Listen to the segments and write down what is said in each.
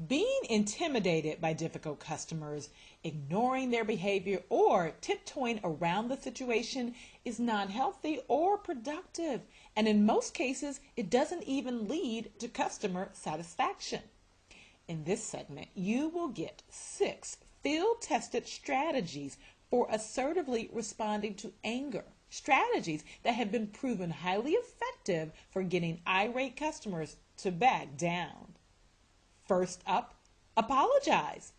Being intimidated by difficult customers, ignoring their behavior, or tiptoeing around the situation is not healthy or productive. And in most cases, it doesn't even lead to customer satisfaction. In this segment, you will get 6 field-tested strategies for assertively responding to anger. Strategies that have been proven highly effective for getting irate customers to back down. First up, apologize.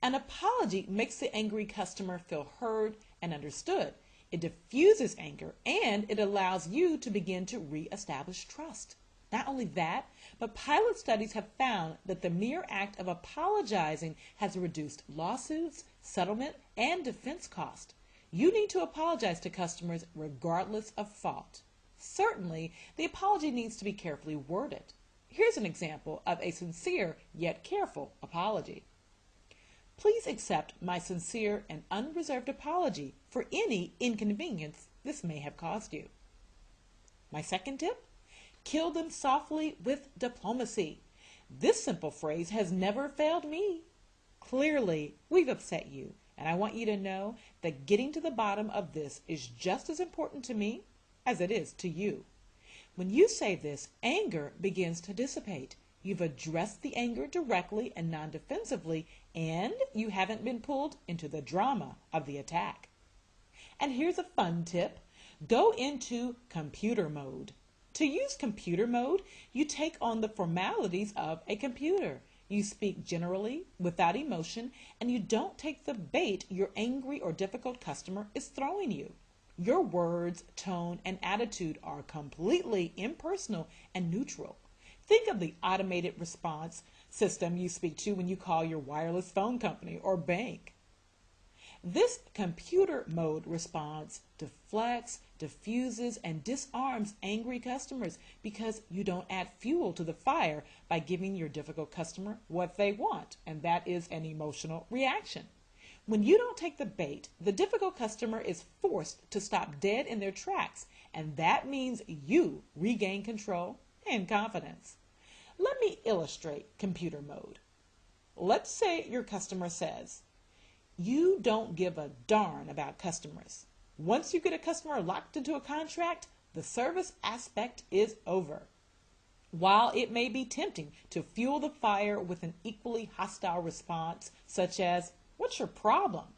An apology makes the angry customer feel heard and understood. It diffuses anger and it allows you to begin to reestablish trust. Not only that, but pilot studies have found that the mere act of apologizing has reduced lawsuits, settlement, and defense costs. You need to apologize to customers regardless of fault. Certainly, the apology needs to be carefully worded. Here's an example of a sincere yet careful apology. Please accept my sincere and unreserved apology for any inconvenience this may have caused you. My second tip, kill them softly with diplomacy. This simple phrase has never failed me. Clearly, we've upset you, and I want you to know that getting to the bottom of this is just as important to me as it is to you. When you say this, anger begins to dissipate. You've addressed the anger directly and non-defensively, and you haven't been pulled into the drama of the attack. And here's a fun tip. Go into computer mode. To use computer mode, you take on the formalities of a computer. You speak generally, without emotion, and you don't take the bait your angry or difficult customer is throwing you. Your words, tone, and attitude are completely impersonal and neutral. Think of the automated response system you speak to when you call your wireless phone company or bank. This computer mode response deflects, diffuses, and disarms angry customers because you don't add fuel to the fire by giving your difficult customer what they want, and that is an emotional reaction. When you don't take the bait, the difficult customer is forced to stop dead in their tracks, and that means you regain control and confidence. Let me illustrate computer mode. Let's say your customer says, "You don't give a darn about customers. Once you get a customer locked into a contract, the service aspect is over." While it may be tempting to fuel the fire with an equally hostile response, such as, "What's your problem?"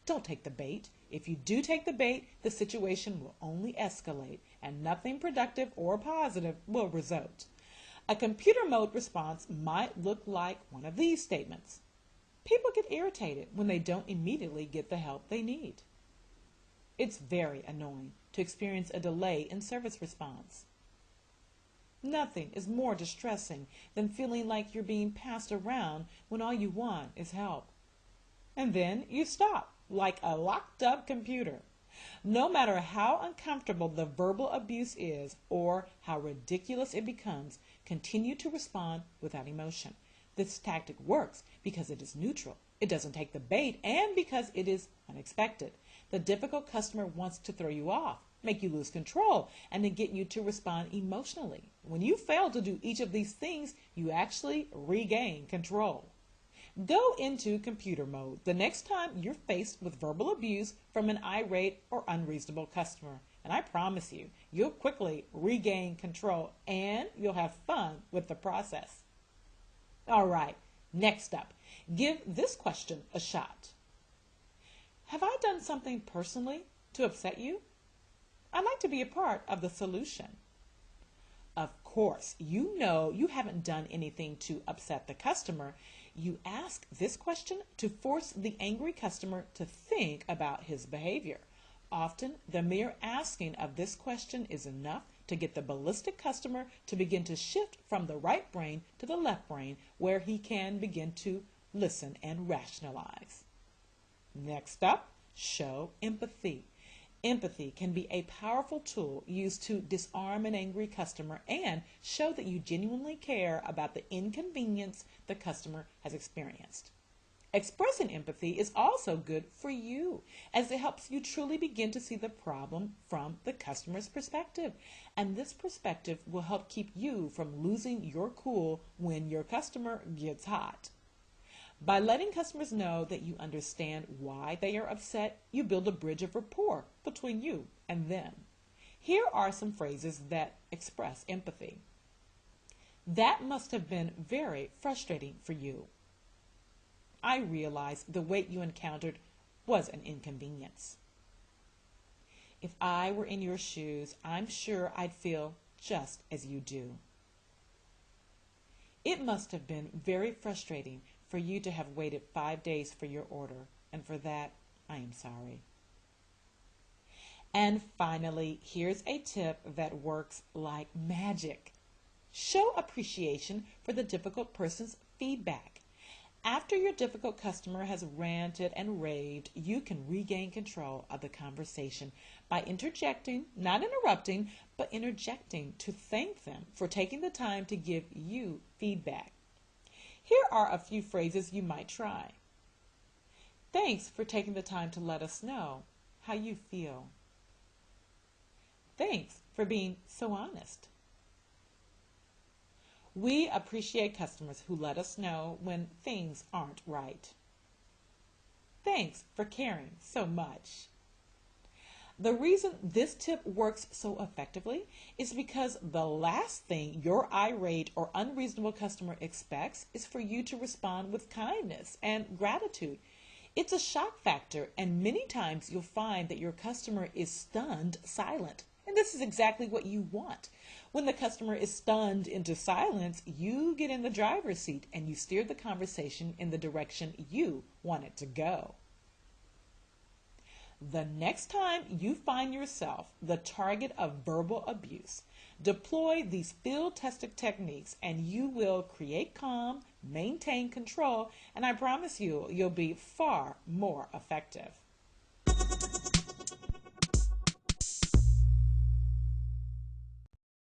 Don't take the bait. If you do take the bait, the situation will only escalate and nothing productive or positive will result. A computer mode response might look like one of these statements. People get irritated when they don't immediately get the help they need. It's very annoying to experience a delay in service response. Nothing is more distressing than feeling like you're being passed around when all you want is help. And then you stop, like a locked up computer. No matter how uncomfortable the verbal abuse is or how ridiculous it becomes, continue to respond without emotion. This tactic works because it is neutral, it doesn't take the bait, and because it is unexpected. The difficult customer wants to throw you off, make you lose control, and then get you to respond emotionally. When you fail to do each of these things, you actually regain control. Go into computer mode the next time you're faced with verbal abuse from an irate or unreasonable customer. And I promise you, you'll quickly regain control and you'll have fun with the process. All right, next up, give this question a shot. Have I done something personally to upset you? I'd like to be a part of the solution. Of course, you know you haven't done anything to upset the customer. You ask this question to force the angry customer to think about his behavior. Often, the mere asking of this question is enough to get the ballistic customer to begin to shift from the right brain to the left brain, where he can begin to listen and rationalize. Next up, show empathy. Empathy can be a powerful tool used to disarm an angry customer and show that you genuinely care about the inconvenience the customer has experienced. Expressing empathy is also good for you, as it helps you truly begin to see the problem from the customer's perspective. And this perspective will help keep you from losing your cool when your customer gets hot. By letting customers know that you understand why they are upset, you build a bridge of rapport between you and them. Here are some phrases that express empathy. That must have been very frustrating for you. I realize the wait you encountered was an inconvenience. If I were in your shoes, I'm sure I'd feel just as you do. It must have been very frustrating for you to have waited 5 days for your order, and for that, I am sorry. And finally, here's a tip that works like magic. Show appreciation for the difficult person's feedback. After your difficult customer has ranted and raved, you can regain control of the conversation by interjecting, not interrupting, but interjecting to thank them for taking the time to give you feedback. Here are a few phrases you might try. Thanks for taking the time to let us know how you feel. Thanks for being so honest. We appreciate customers who let us know when things aren't right. Thanks for caring so much. The reason this tip works so effectively is because the last thing your irate or unreasonable customer expects is for you to respond with kindness and gratitude. It's a shock factor, and many times you'll find that your customer is stunned silent. And this is exactly what you want. When the customer is stunned into silence, you get in the driver's seat and you steer the conversation in the direction you want it to go. The next time you find yourself the target of verbal abuse, deploy these field-tested techniques and you will create calm, maintain control, and I promise you, you'll be far more effective.